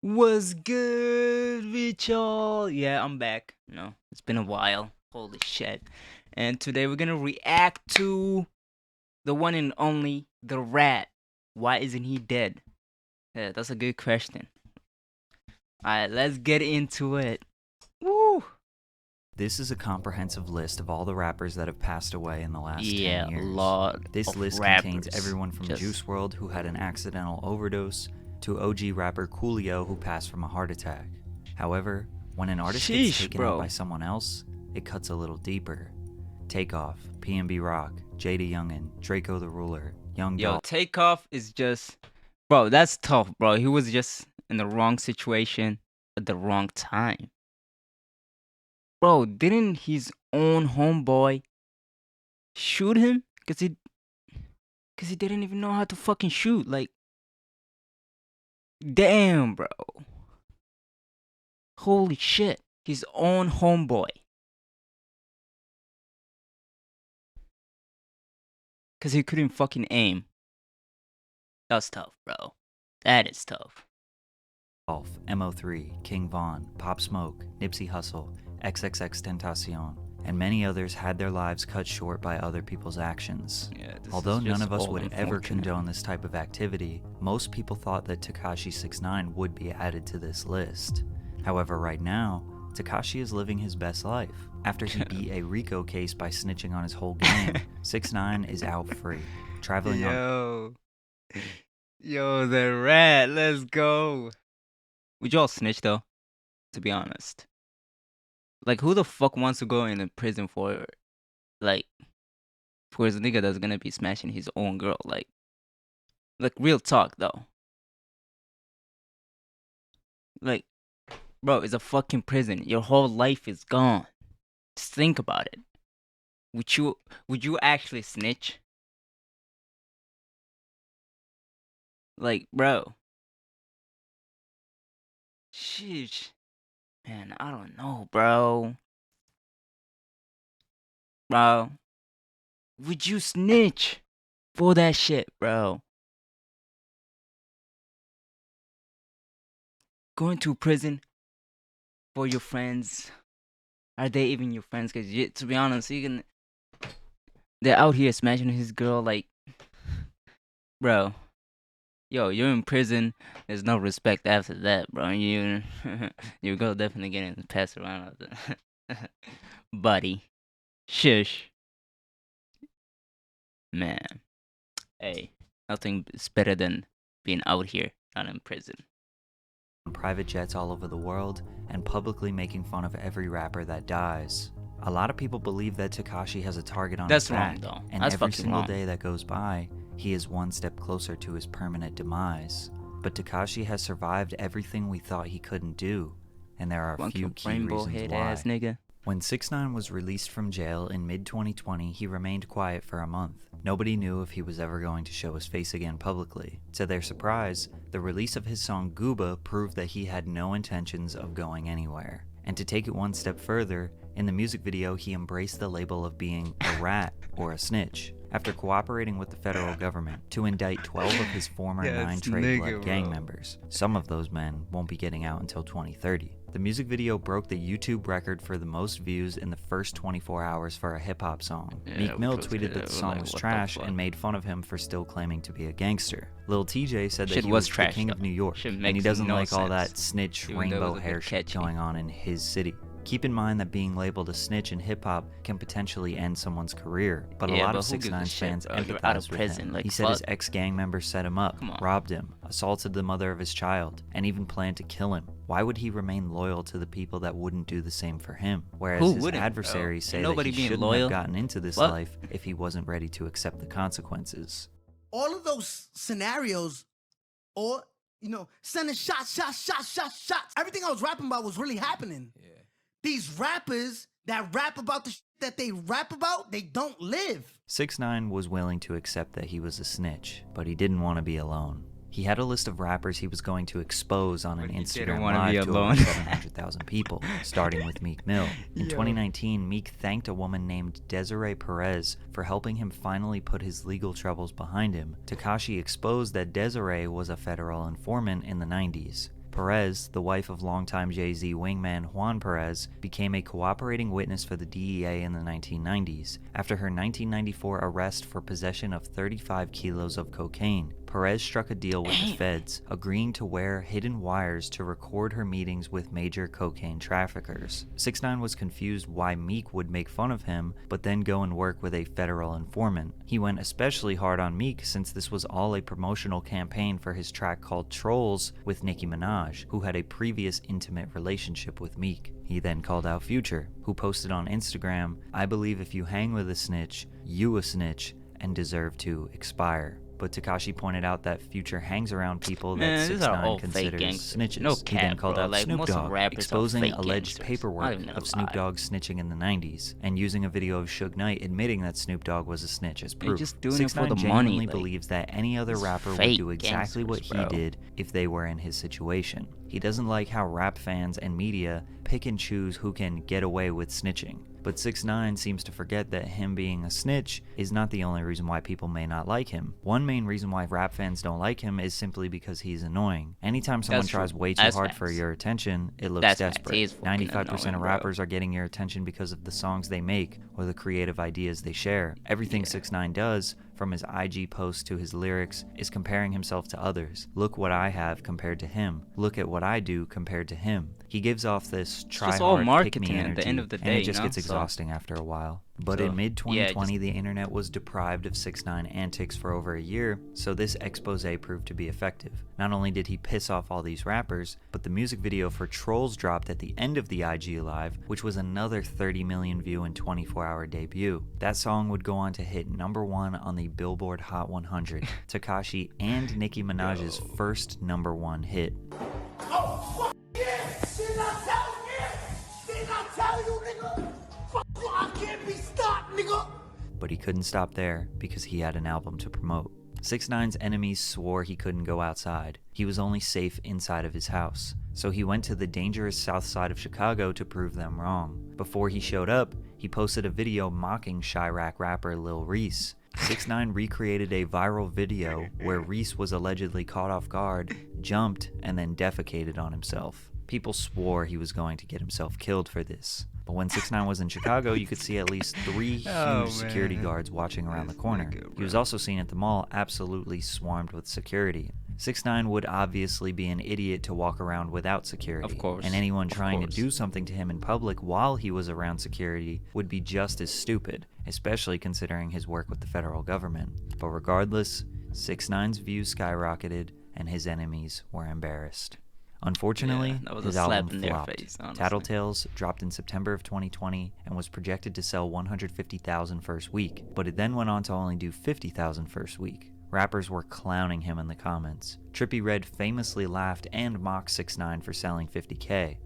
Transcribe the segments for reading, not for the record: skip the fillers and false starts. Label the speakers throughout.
Speaker 1: What's good with y'all? Yeah, I'm back. It's been a while. Holy shit. And today we're gonna react to the one and only The Rat. Why isn't he dead? Yeah, that's a good question. Alright, let's get into it. Woo!
Speaker 2: This is a comprehensive list of all the rappers that have passed away in the last 10
Speaker 1: A
Speaker 2: years.
Speaker 1: lot
Speaker 2: This
Speaker 1: of
Speaker 2: list
Speaker 1: rappers.
Speaker 2: contains everyone from Juice WRLD, who had an accidental overdose, to OG rapper Coolio, who passed from a heart attack. However, when an artist gets taken out by someone else, it cuts a little deeper. Takeoff, PNB Rock, Jada Youngin, Draco the Ruler, Young
Speaker 1: Yo,
Speaker 2: Dolph.
Speaker 1: Takeoff is just... Bro, that's tough, bro. He was just in the wrong situation at the wrong time. Bro, didn't his own homeboy shoot him? Cause he didn't even know how to fucking shoot. Like, damn, bro. Holy shit. His own homeboy. Cause he couldn't fucking aim. That's tough, bro. That is tough.
Speaker 2: MO3, King Von, Pop Smoke, Nipsey Hussle, XXXTentacion, and many others had their lives cut short by other people's actions. Although none of us would ever condone this type of activity, most people thought that Tekashi 6ix9ine would be added to this list. However, right now, Tekashi is living his best life. After he beat a RICO case by snitching on his whole gang, 6ix9ine is out free, traveling on...
Speaker 1: Yo, The Rat, let's go. Would y'all snitch though? To be honest. Like, who the fuck wants to go in prison for, like, for his nigga that's gonna be smashing his own girl? Like real talk though. Like, bro, it's a fucking prison. Your whole life is gone. Just think about it. Would you actually snitch? Like, bro. Sheesh. Man, I don't know, bro. Bro. Would you snitch for that shit, bro? Going to prison for your friends. Are they even your friends? Cause to be honest, they're out here smashing his girl, like, bro. Yo, you're in prison. There's no respect after that, bro. Your girl definitely getting passed around, buddy. Shush, man. Hey, nothing is better than being out here, not in prison.
Speaker 2: Private jets all over the world, and publicly making fun of every rapper that dies. A lot of people believe that Tekashi has a target on his back, and every single day that goes by, he is one step closer to his permanent demise. But Tekashi has survived everything we thought he couldn't do, and there are a few key reasons why. When 6ix9ine was released from jail in mid-2020, he remained quiet for a month. Nobody knew if he was ever going to show his face again publicly. To their surprise, the release of his song Gooba proved that he had no intentions of going anywhere. And to take it one step further, in the music video he embraced the label of being a rat or a snitch, after cooperating with the federal government to indict 12 of his former 9 Trey Blood gang members. Some of those men won't be getting out until 2030. The music video broke the YouTube record for the most views in the first 24 hours for a hip-hop song. Meek Mill tweeted that the song was trash and made fun of him for still claiming to be a gangster. Lil TJ said that he was the king of New York, and he doesn't like all that snitch rainbow hair shit going on in his city. Keep in mind that being labeled a snitch in hip-hop can potentially end someone's career, but a lot of 6ix9ine's fans empathize with him. He said his ex-gang members set him up, robbed him, assaulted the mother of his child, and even planned to kill him. Why would he remain loyal to the people that wouldn't do the same for him? Whereas his adversaries say that he shouldn't have gotten into this life if he wasn't ready to accept the consequences.
Speaker 3: All of those scenarios, or, sending shots. Everything I was rapping about was really happening. Yeah. These rappers that rap about the shit that they rap about, they don't live.
Speaker 2: 6ix9ine was willing to accept that he was a snitch, but he didn't want to be alone. He had a list of rappers he was going to expose on an Instagram Live to over 700,000 people, starting with Meek Mill. In 2019, Meek thanked a woman named Desiree Perez for helping him finally put his legal troubles behind him. Tekashi exposed that Desiree was a federal informant in the 90s. Perez, the wife of longtime Jay-Z wingman Juan Perez, became a cooperating witness for the DEA in the 1990s after her 1994 arrest for possession of 35 kilos of cocaine. Perez struck a deal with the feds, agreeing to wear hidden wires to record her meetings with major cocaine traffickers. 6ix9ine was confused why Meek would make fun of him, but then go and work with a federal informant. He went especially hard on Meek since this was all a promotional campaign for his track called Trolls with Nicki Minaj, who had a previous intimate relationship with Meek. He then called out Future, who posted on Instagram, "I believe if you hang with a snitch, you a snitch and deserve to expire." But Tekashi pointed out that Future hangs around people that 6ix9ine considers snitches.
Speaker 1: No
Speaker 2: He then
Speaker 1: cap,
Speaker 2: called
Speaker 1: bro.
Speaker 2: out
Speaker 1: Like,
Speaker 2: Snoop
Speaker 1: most
Speaker 2: Dogg,
Speaker 1: rappers
Speaker 2: exposing
Speaker 1: are fake
Speaker 2: alleged
Speaker 1: gangsters.
Speaker 2: paperwork
Speaker 1: Not even
Speaker 2: of
Speaker 1: gonna
Speaker 2: Snoop
Speaker 1: lie.
Speaker 2: Dogg snitching in the 90s, and using a video of 6ix9ine admitting that Snoop Dogg was a snitch as
Speaker 1: They're
Speaker 2: proof.
Speaker 1: just doing it for
Speaker 2: 6ix9ine
Speaker 1: the
Speaker 2: genuinely
Speaker 1: money, like,
Speaker 2: believes that any other
Speaker 1: it's
Speaker 2: rapper would
Speaker 1: fake
Speaker 2: do exactly what
Speaker 1: gangsters,
Speaker 2: he
Speaker 1: bro.
Speaker 2: did if they were in his situation. He doesn't like how rap fans and media pick and choose who can get away with snitching. But 6ix9ine seems to forget that him being a snitch is not the only reason why people may not like him. One main reason why rap fans don't like him is simply because he's annoying. Anytime someone
Speaker 1: That's
Speaker 2: tries
Speaker 1: true.
Speaker 2: way too
Speaker 1: That's
Speaker 2: hard for
Speaker 1: facts.
Speaker 2: your attention, it looks
Speaker 1: That's facts.
Speaker 2: desperate.
Speaker 1: He is fucking
Speaker 2: 95% of
Speaker 1: annoying, bro.
Speaker 2: rappers are getting your attention because of the songs they make or the creative ideas they share. Everything 6ix9ine does, from his IG posts to his lyrics, is comparing himself to others. Look what I have compared to him. Look at what I do compared to him. He gives off this
Speaker 1: just all
Speaker 2: try-hard,
Speaker 1: marketing
Speaker 2: pick-me
Speaker 1: at the
Speaker 2: energy,
Speaker 1: end of the
Speaker 2: and
Speaker 1: day,
Speaker 2: it just
Speaker 1: you know?
Speaker 2: gets exhausting after a while. But
Speaker 1: So,
Speaker 2: in mid-2020,
Speaker 1: yeah,
Speaker 2: the internet was deprived of 6ix9ine antics for over a year, so this expose proved to be effective. Not only did he piss off all these rappers, but the music video for Trolls dropped at the end of the IG Live, which was another 30 million view and 24-hour debut. That song would go on to hit #1 on the Billboard Hot 100, Tekashi and Nicki Minaj's first #1 hit.
Speaker 3: Oh, fuck yeah! Did I tell you? Did I tell you, nigga? Fuck you, I can't be stopped, nigga!
Speaker 2: But he couldn't stop there because he had an album to promote. 6ix9ine's enemies swore he couldn't go outside. He was only safe inside of his house. So he went to the dangerous south side of Chicago to prove them wrong. Before he showed up, he posted a video mocking Chirac rapper Lil Reese. 6ix9ine recreated a viral video where Reese was allegedly caught off guard, jumped, and then defecated on himself. People swore he was going to get himself killed for this. But when 6ix9ine was in Chicago, you could see at least 3 huge security guards watching around the corner. He was also seen at the mall, absolutely swarmed with security. 6ix9ine would obviously be an idiot to walk around without security.
Speaker 1: Of course.
Speaker 2: And anyone trying to
Speaker 1: course.
Speaker 2: do something to him in public while he was around security would be just as stupid, especially considering his work with the federal government. But regardless, 6ix9ine's views skyrocketed and his enemies were embarrassed. Unfortunately,
Speaker 1: Yeah, that was a
Speaker 2: his
Speaker 1: slap
Speaker 2: album
Speaker 1: in their
Speaker 2: flopped.
Speaker 1: face, honestly.
Speaker 2: Tattletales dropped in September of 2020 and was projected to sell 150,000 first week, but it then went on to only do 50,000 first week. Rappers were clowning him in the comments. Trippie Redd famously laughed and mocked 6ix9ine for selling 50K.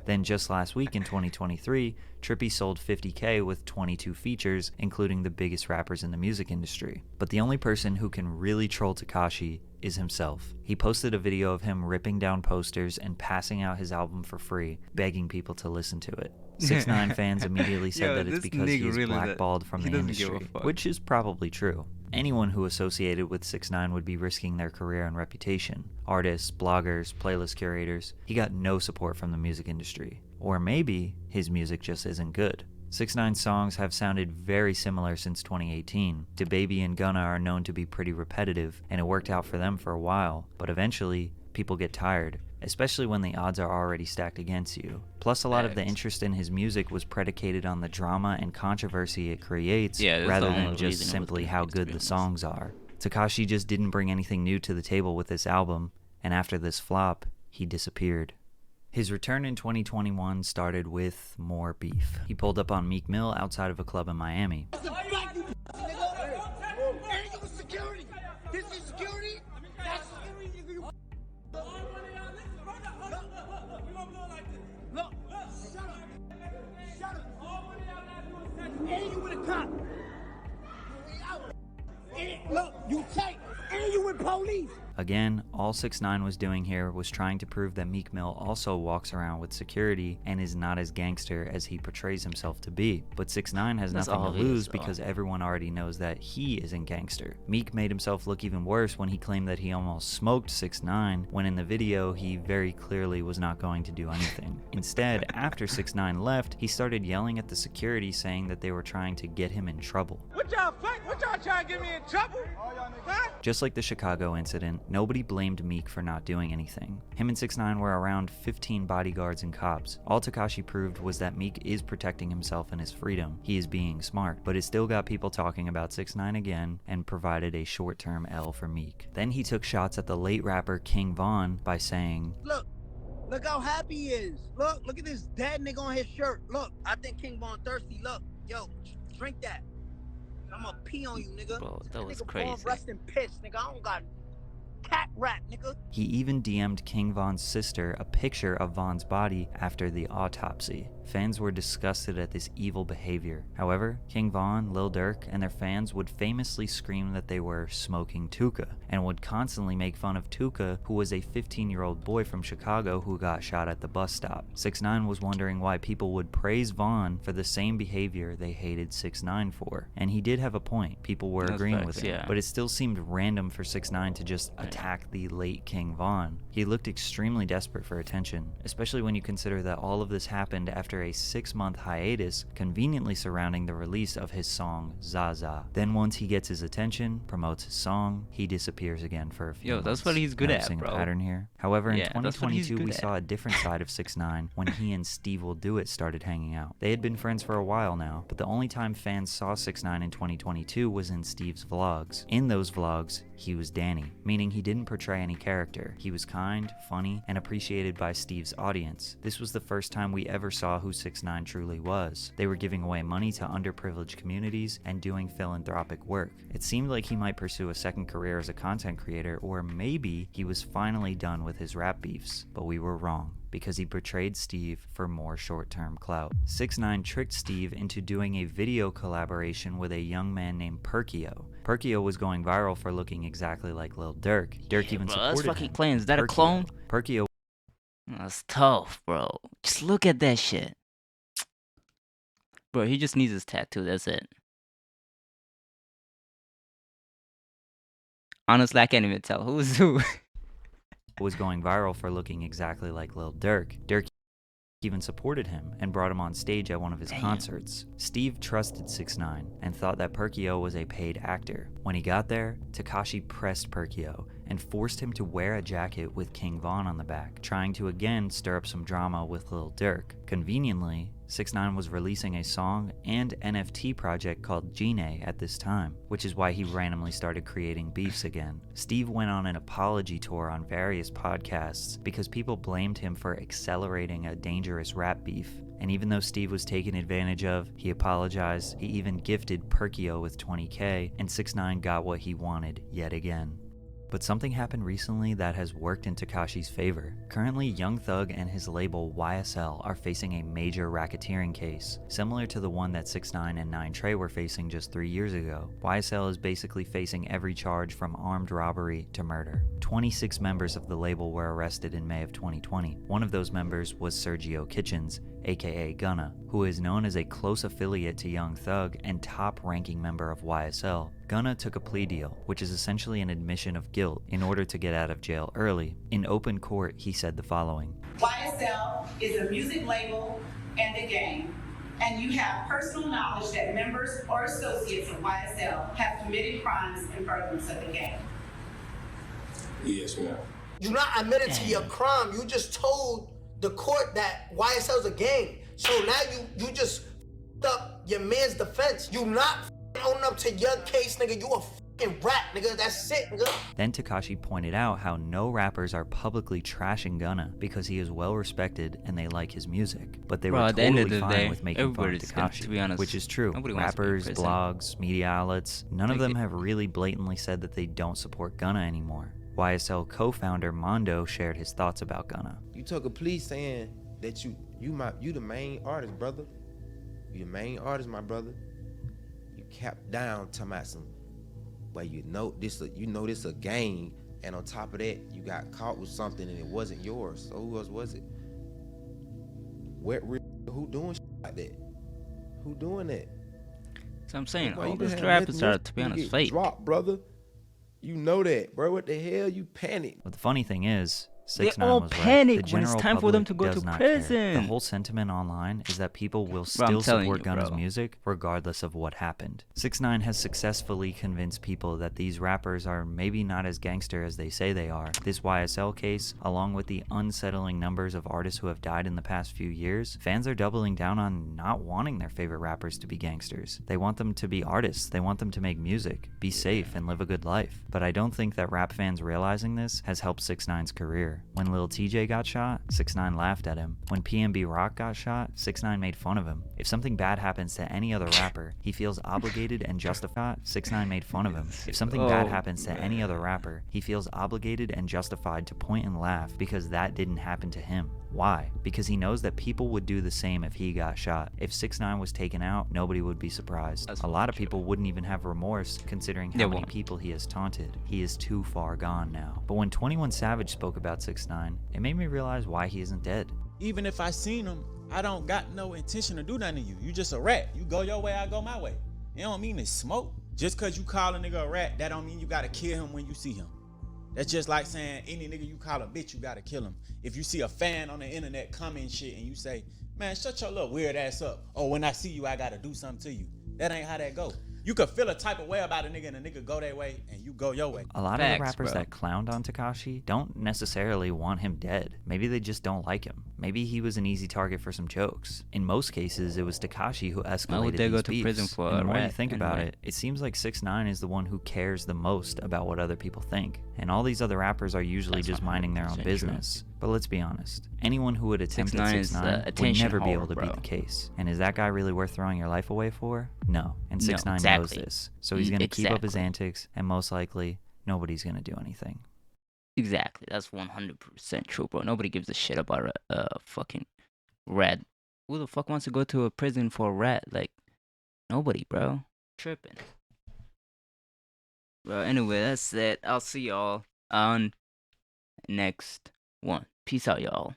Speaker 2: Then just last week in 2023, Trippie sold 50K with 22 features, including the biggest rappers in the music industry. But the only person who can really troll Tekashi is himself. He posted a video of him ripping down posters and passing out his album for free, begging people to listen to it. 6ix9ine fans immediately said that it's because he is blackballed from the industry, which is probably true. Anyone who associated with 6ix9ine would be risking their career and reputation. Artists, bloggers, playlist curators. He got no support from the music industry. Or maybe his music just isn't good. 6ix9ine's songs have sounded very similar since 2018. DaBaby and Gunna are known to be pretty repetitive, and it worked out for them for a while, but eventually, people get tired, especially when the odds are already stacked against you. Plus, a lot of the interest in his music was predicated on the drama and controversy it creates, rather than just simply how good the songs are. Tekashi just didn't bring anything new to the table with this album, and after this flop, he disappeared. His return in 2021 started with more beef. He pulled up on Meek Mill outside of a club in Miami.
Speaker 3: Look, you tight, and you with police.
Speaker 2: Again, all 6ix9ine was doing here was trying to prove that Meek Mill also walks around with security and is not as gangster as he portrays himself to be. But 6ix9ine has nothing to lose because everyone already knows that he isn't gangster. Meek made himself look even worse when he claimed that he almost smoked 6ix9ine, when in the video he very clearly was not going to do anything. Instead, after 6ix9ine left, he started yelling at the security saying that they were trying to get him in trouble.
Speaker 4: What y'all trying to get me in trouble? Huh?
Speaker 2: Just like the Chicago incident, nobody blamed Meek for not doing anything. Him and 6ix9ine were around 15 bodyguards and cops. All Tekashi proved was that Meek is protecting himself and his freedom. He is being smart, but it still got people talking about 6ix9ine again and provided a short-term L for Meek. Then he took shots at the late rapper King Von by saying,
Speaker 5: Look how happy he is. Look at this dead nigga on his shirt. Look, I think King Von thirsty. Look, yo, drink that. I'm gonna pee on you, nigga.
Speaker 1: Bro, that was
Speaker 5: nigga
Speaker 1: crazy.
Speaker 5: Von rest in piss, nigga. I don't got cat rat, nigga.
Speaker 2: He even DM'd King Von's sister a picture of Von's body after the autopsy. Fans were disgusted at this evil behavior. However, King Von, Lil Durk, and their fans would famously scream that they were smoking Tuka, and would constantly make fun of Tuka, who was a 15-year-old boy from Chicago who got shot at the bus stop. 6ix9ine was wondering why people would praise Von for the same behavior they hated 6ix9ine for. And he did have a point. People were agreeing with him. But it still seemed random for 6ix9ine to just attack the late King Von. He looked extremely desperate for attention, especially when you consider that all of this happened after a 6-month hiatus conveniently surrounding the release of his song Zaza. Then once he gets his attention, promotes his song, he disappears again for a few months.
Speaker 1: That's what he's good at, bro.
Speaker 2: A pattern here. However, in 2022 we saw a different side of 6ix9ine when he and Steve Will Do It started hanging out. They had been friends for a while now, but the only time fans saw 6ix9ine in 2022 was in Steve's vlogs. In those vlogs, he was Danny, meaning he didn't portray any character. He was kind, funny, and appreciated by Steve's audience. This was the first time we ever saw who 6ix9ine truly was. They were giving away money to underprivileged communities and doing philanthropic work. It seemed like he might pursue a second career as a content creator, or maybe he was finally done with his rap beefs, but we were wrong, because he betrayed Steve for more short-term clout. 6ix9ine tricked Steve into doing a video collaboration with a young man named Perkio. Perkio was going viral for looking exactly like Lil Durk. Durk even supported
Speaker 1: that's fucking
Speaker 2: him.
Speaker 1: clean. Is that a clone?
Speaker 2: Perkio.
Speaker 1: That's tough, bro. Just look at that shit. Bro, he just needs his tattoo. That's it. Honestly, I can't even tell who's who.
Speaker 2: Was going viral for looking exactly like Lil Durk. Durk even supported him and brought him on stage at one of his concerts. Steve trusted 6ix9ine and thought that Perkio was a paid actor. When he got there, Tekashi pressed Perkio and forced him to wear a jacket with King Von on the back, trying to again stir up some drama with Lil Durk. Conveniently, 6ix9ine was releasing a song and NFT project called Gine at this time, which is why he randomly started creating beefs again. Steve went on an apology tour on various podcasts because people blamed him for accelerating a dangerous rap beef. And even though Steve was taken advantage of, he apologized. He even gifted Perkio with $20K, and 6ix9ine got what he wanted yet again. But something happened recently that has worked in Tekashi's favor. Currently, Young Thug and his label YSL are facing a major racketeering case, similar to the one that 6ix9ine and 9 Trey were facing just 3 years ago. YSL is basically facing every charge from armed robbery to murder. 26 members of the label were arrested in May of 2020. One of those members was Sergio Kitchens, aka Gunna, who is known as a close affiliate to Young Thug and top-ranking member of YSL. Gunna took a plea deal, which is essentially an admission of guilt, in order to get out of jail early. In open court, he said the following:
Speaker 6: YSL is a music label and a gang, and you have personal knowledge that members or associates of YSL have committed crimes in furtherance of the gang.
Speaker 4: Yes, ma'am.
Speaker 3: You're not admitted to your crime. You just told the court that YSL is a gang. So now you just up your man's defense. You not own up to your case, nigga. You a fucking rat, nigga. That's it, nigga.
Speaker 2: Then Tekashi pointed out how no rappers are publicly trashing Gunna because he is well respected and they like his music. But they were totally fine with making fun of Tekashi,
Speaker 1: to be honest,
Speaker 2: which is true. Rappers, blogs, media outlets, none of them have really blatantly said that they don't support Gunna anymore. YSL co-founder Mondo shared his thoughts about Gunna.
Speaker 7: You took a plea saying that you the main artist, brother. You the main artist, my brother. You capped down talking about some, well, this a gang And on top of that, you got caught with something and it wasn't yours. So who else was it? Who doing shit like that? Who doing that?
Speaker 1: So I'm saying
Speaker 7: Why
Speaker 1: all
Speaker 7: you
Speaker 1: these
Speaker 7: done had
Speaker 1: rappers
Speaker 7: nothing
Speaker 1: are,
Speaker 7: else
Speaker 1: to be
Speaker 7: to
Speaker 1: honest,
Speaker 7: get
Speaker 1: fake.
Speaker 7: dropped, brother. You know that, bro. What the hell? You panicked.
Speaker 2: But the funny thing is,
Speaker 1: They
Speaker 2: 6ix9ine
Speaker 1: all
Speaker 2: was
Speaker 1: panic
Speaker 2: right. The
Speaker 1: when it's
Speaker 2: general
Speaker 1: time for them
Speaker 2: public
Speaker 1: to go to
Speaker 2: does not care.
Speaker 1: prison.
Speaker 2: The whole sentiment online is that people will
Speaker 1: Bro, I'm
Speaker 2: still
Speaker 1: telling
Speaker 2: support
Speaker 1: you,
Speaker 2: Gunna's
Speaker 1: bro.
Speaker 2: music regardless of what happened. 6ix9ine has successfully convinced people that these rappers are maybe not as gangster as they say they are. This YSL case, along with the unsettling numbers of artists who have died in the past few years, fans are doubling down on not wanting their favorite rappers to be gangsters. They want them to be artists. They want them to make music, be safe, and live a good life. But I don't think that rap fans realizing this has helped 6ix9ine's career. When Lil TJ got shot, 6ix9ine laughed at him. When PNB Rock got shot, 6ix9ine made fun of him. If something bad happens to any other rapper, he feels obligated and justified. 6ix9ine made fun of him. If something bad happens to any other rapper, he feels obligated and justified to point and laugh because that didn't happen to him. Why? Because he knows that people would do the same if he got shot. If 6ix9ine was taken out, nobody would be surprised. A lot of people wouldn't even have remorse considering how many people he has taunted. He is too far gone now. But when 21 Savage spoke about 6ix9ine, it made me realize why he isn't dead.
Speaker 8: Even if I seen him, I don't got no intention to do nothing to you. You just a rat. You go your way, I go my way. It don't mean it's smoke. Just cause you call a nigga a rat, that don't mean you gotta kill him when you see him. That's just like saying any nigga you call a bitch, you gotta kill him. If you see a fan on the internet comment shit and you say, man, shut your little weird ass up. Oh, when I see you, I gotta do something to you. That ain't how that go. You could feel a type of way about a nigga and a nigga go their way and you go your way.
Speaker 2: A lot of the rappers that clowned on Tekashi don't necessarily want him dead. Maybe they just don't like him. Maybe he was an easy target for some jokes. In most cases, it was Tekashi who escalated these
Speaker 1: go
Speaker 2: beefs.
Speaker 1: to prison for
Speaker 2: and the more you
Speaker 1: rat
Speaker 2: think about it, it seems like 6ix9ine is the one who cares the most about what other people think. And all these other rappers are usually just minding their own business. But let's be honest, anyone who would attempt 6ix9ine would never be able to beat the case. And is that guy really worth throwing your life away for? No. And 6ix9ine knows this. So he's going to keep up his antics, and most likely, nobody's going to do anything.
Speaker 1: Exactly. That's 100% true, bro. Nobody gives a shit about a fucking rat. Who the fuck wants to go to a prison for a rat? Like, nobody, bro. Tripping. Well, anyway, that's it. I'll see y'all on next one. Peace out, y'all.